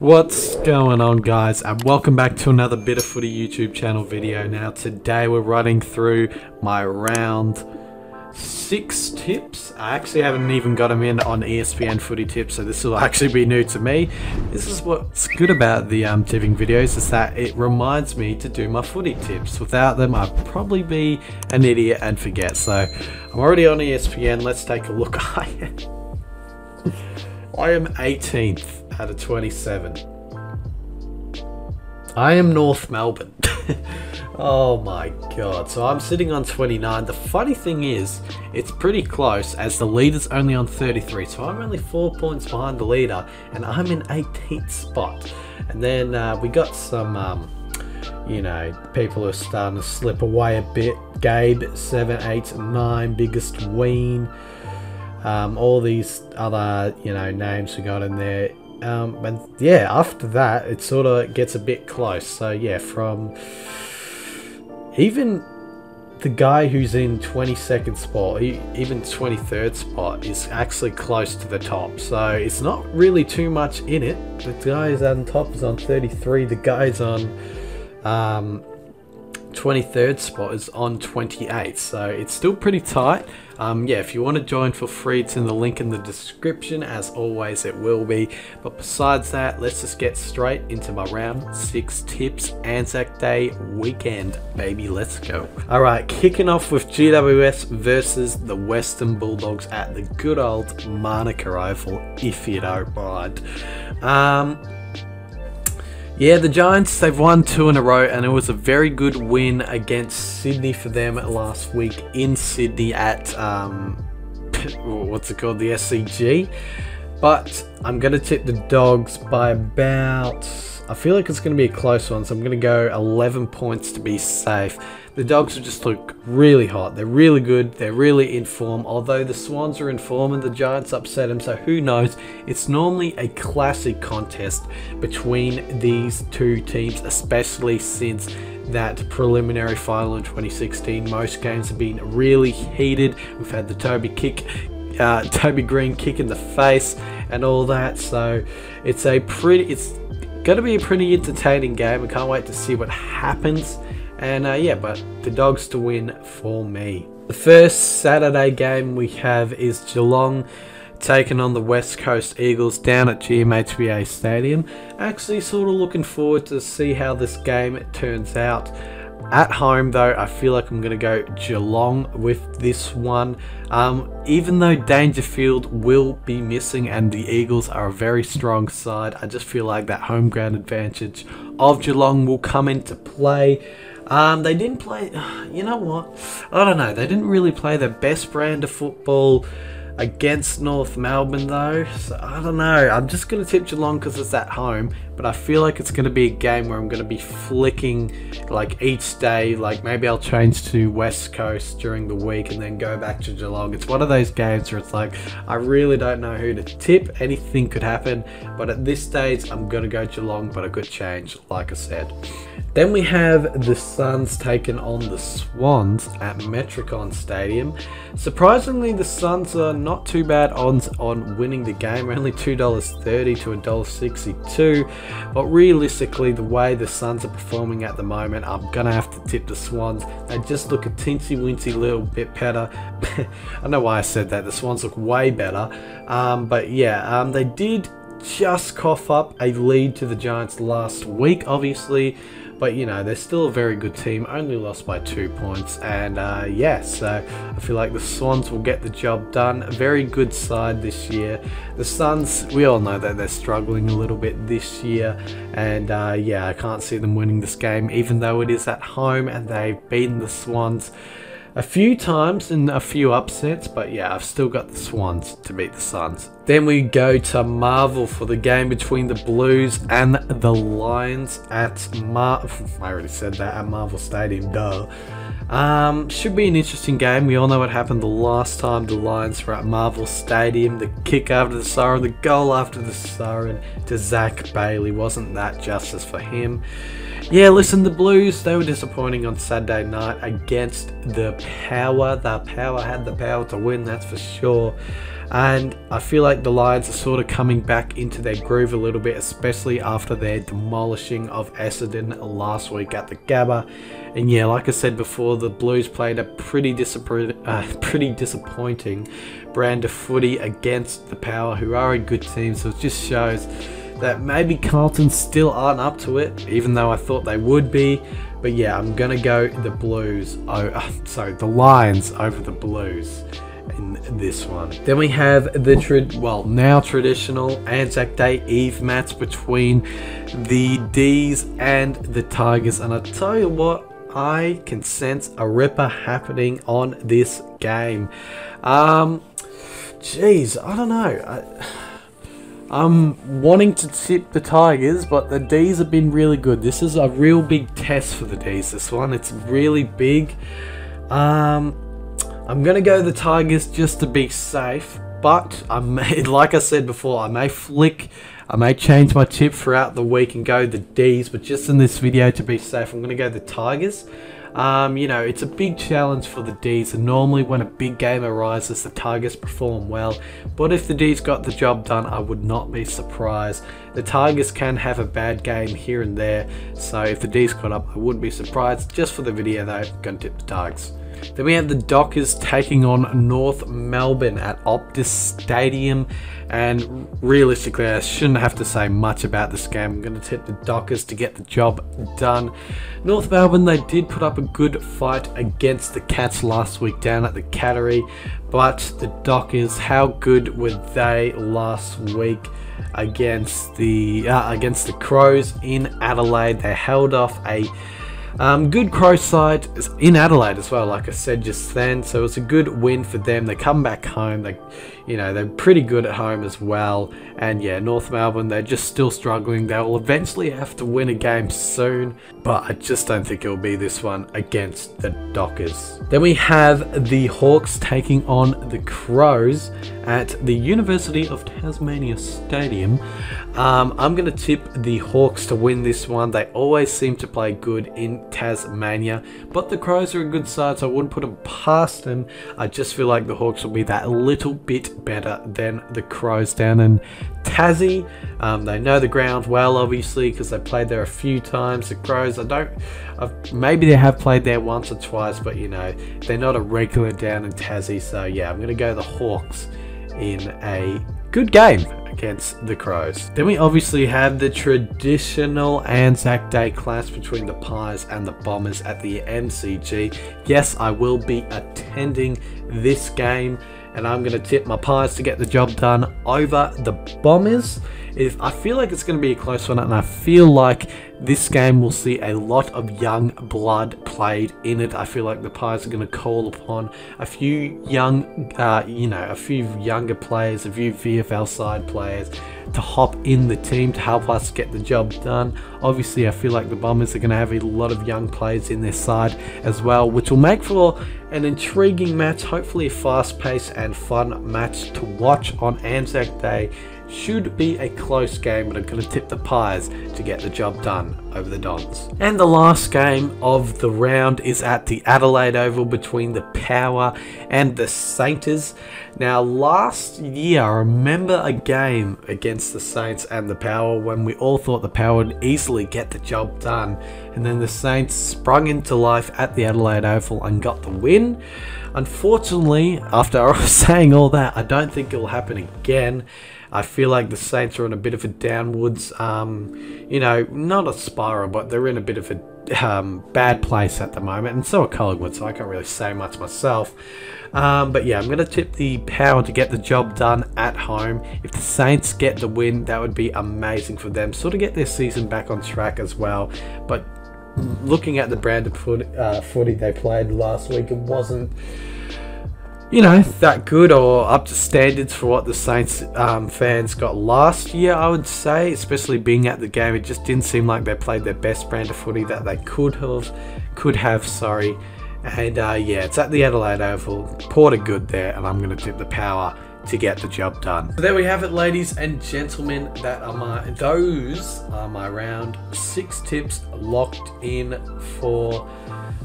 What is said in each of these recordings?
What's going on, guys, and welcome back to another Bit of Footy YouTube channel video. Now today we're running through my round 6 tips. I actually haven't even got them in on ESPN Footy Tips, so this will actually be new to me. This is what's good about the tipping videos, is that it reminds me to do my footy tips. Without them I'd probably be an idiot and forget. So I'm already on ESPN. Let's take a look. I am 18th out of 27. I am North Melbourne. Oh my god. So I'm sitting on 29. The funny thing is, it's pretty close as the leader's only on 33. So I'm only 4 points behind the leader and I'm in 18th spot. And then we got some, you know, people are starting to slip away a bit. Gabe, 7, 8, 9, biggest ween. All these other, you know, names we got in there. And yeah, after that it sort of gets a bit close. So yeah, from even the guy who's in 22nd spot, even 23rd spot, is actually close to the top. So it's not really too much in it. The guy who's on top is on 33. The guy's on 23rd spot is on 28, so it's still pretty tight. Yeah, if you want to join for free, it's in the link in the description. As always, it will be. But besides that, let's just get straight into my round 6 tips. Anzac Day weekend, baby, let's go. Alright, kicking off with GWS versus the Western Bulldogs at the good old Manuka Oval, if you don't mind. Yeah, the Giants, they've won 2 in a row, and it was a very good win against Sydney for them last week in Sydney at, what's it called, the SCG. But I'm going to tip the Dogs by about, I feel like it's going to be a close one, so I'm going to go 11 points to be safe. The Dogs just look really hot. They're really good. They're really in form. Although the Swans are in form and the Giants upset them, so who knows? It's normally a classic contest between these two teams, especially since that preliminary final in 2016. Most games have been really heated. We've had the Toby Green kick in the face and all that. So it's going to be a pretty entertaining game. I can't wait to see what happens. And yeah, but the Dogs to win for me. The first Saturday game we have is Geelong taking on the West Coast Eagles down at GMHBA Stadium. Actually sort of looking forward to see how this game turns out. At home though, I feel like I'm going to go Geelong with this one. Even though Dangerfield will be missing and the Eagles are a very strong side, I just feel like that home ground advantage of Geelong will come into play. They didn't play, you know what, I don't know, they didn't really play their best brand of football against North Melbourne though, so I don't know. I'm just going to tip Geelong because it's at home, but I feel like it's going to be a game where I'm going to be flicking like each day. Like maybe I'll change to West Coast during the week and then go back to Geelong. It's one of those games where it's like I really don't know who to tip. Anything could happen, but at this stage I'm going to go Geelong, but a good change like I said. Then we have the Suns taking on the Swans at Metricon Stadium. Surprisingly, the Suns are not too bad odds on winning the game, only $2.30 to $1.62. But realistically, the way the Suns are performing at the moment, I'm going to have to tip the Swans. They just look a teensy-weensy little bit better. I don't know why I said that. The Swans look way better. But yeah, they did just cough up a lead to the Giants last week, obviously. But you know, they're still a very good team, only lost by 2 points. And yeah, so I feel like the Swans will get the job done. A very good side this year. The Suns, we all know that they're struggling a little bit this year. And yeah, I can't see them winning this game, even though it is at home and they've beaten the Swans a few times in a few upsets. But yeah, I've still got the Swans to beat the Suns. Then we go to Marvel for the game between the Blues and the Lions at I already said that, at Marvel Stadium, duh. Should be an interesting game. We all know what happened the last time the Lions were at Marvel Stadium. The kick after the siren, the goal after the siren to Zach Bailey. Wasn't that justice for him? Yeah, listen, the Blues, they were disappointing on Saturday night against the Power. The Power had the power to win, that's for sure. and I feel like the Lions are sort of coming back into their groove a little bit, especially after their demolishing of Essendon last week at the Gabba. And yeah, like I said before, the Blues played a pretty disappointing brand of footy against the Power, who are a good team. So it just shows that maybe Carlton still aren't up to it, even though I thought they would be. But yeah, I'm gonna go the the Lions over the Blues in this one. Then we have the now traditional Anzac Day Eve match between the D's and the Tigers, and I tell you what, I can sense a ripper happening on this game. Geez, I don't know. I'm wanting to tip the Tigers, but the D's have been really good. This is a real big test for the D's, this one. It's really big. I'm going to go the Tigers just to be safe, but like I said before, I may change my tip throughout the week and go the D's, but just in this video to be safe, I'm going to go the Tigers. You know, it's a big challenge for the D's, and normally when a big game arises, the Tigers perform well. But if the D's got the job done, I would not be surprised. The Tigers can have a bad game here and there, so if the D's caught up, I wouldn't be surprised. Just for the video though, I'm going to tip the Tigers. Then we have the Dockers taking on North Melbourne at Optus Stadium, and realistically I shouldn't have to say much about this game. I'm going to tip the Dockers to get the job done. North Melbourne, they did put up a good fight against the Cats last week down at the Cattery, but the Dockers, how good were they last week against the Crows in Adelaide? They held off a good Crow side in Adelaide as well, like I said just then. So it was a good win for them. They come back home. They're pretty good at home as well. And yeah, North Melbourne, they're just still struggling. They'll eventually have to win a game soon, but I just don't think it'll be this one against the Dockers. Then we have the Hawks taking on the Crows at the University of Tasmania Stadium. I'm going to tip the Hawks to win this one. They always seem to play good in Tasmania, but the Crows are a good side, so I wouldn't put them past them. I just feel like the Hawks will be that little bit better than the Crows down in Tassie. They know the ground well, obviously, because they played there a few times. The Crows, maybe they have played there once or twice, but you know, they're not a regular down in Tassie. So yeah, I'm going to go the Hawks in a good game against the Crows. Then we obviously have the traditional Anzac Day clash between the Pies and the Bombers at the MCG. Yes, I will be attending this game, and I'm going to tip my Pies to get the job done over the Bombers. I feel like it's going to be a close one, and I feel like this game will see a lot of young blood played in it. I feel like the Pies are going to call upon a few young, a few younger players, a few VFL side players to hop in the team to help us get the job done. Obviously, I feel like the Bombers are going to have a lot of young players in their side as well, which will make for an intriguing match, hopefully a fast-paced and fun match to watch on Anzac Day. Should be a close game, but I'm going to tip the Pies to get the job done over the Dons. And the last game of the round is at the Adelaide Oval between the Power and the Saints. Now, last year, I remember a game against the Saints and the Power when we all thought the Power would easily get the job done, and then the Saints sprung into life at the Adelaide Oval and got the win. Unfortunately, after saying all that, I don't think it will happen again. I feel like the Saints are in a bit of a downwards, not a spiral, but they're in a bit of a bad place at the moment, and so are Collingwood, so I can't really say much myself. But yeah, I'm going to tip the Power to get the job done at home. If the Saints get the win, that would be amazing for them, sort of get their season back on track as well. But looking at the brand of footy they played last week, it wasn't that good or up to standards for what the Saints fans got last year, I would say, especially being at the game. It just didn't seem like they played their best brand of footy that they could have, sorry. And yeah, it's at the Adelaide Oval. Port are good there, and I'm going to tip the Power to get the job done. So there we have it, ladies and gentlemen. Those are my round 6 tips locked in for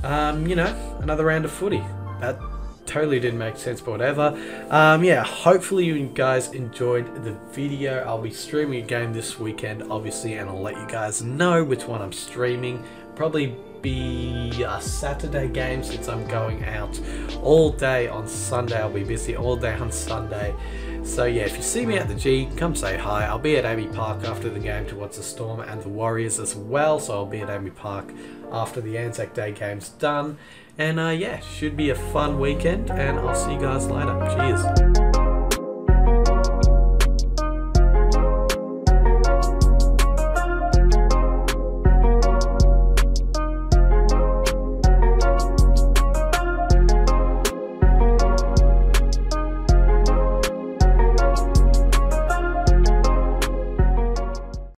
another round of footy. totally didn't make sense, but whatever. Yeah, hopefully you guys enjoyed the video. I'll be streaming a game this weekend, obviously, and I'll let you guys know which one I'm streaming. Probably be a Saturday game, since I'm going out all day on Sunday. I'll be busy all day on Sunday. So yeah, if you see me at the G, come say hi. I'll be at Amy Park after the game to watch the Storm and the Warriors as well. So I'll be at Amy Park after the Anzac Day game's done. And yeah, should be a fun weekend, and I'll see you guys later. Cheers.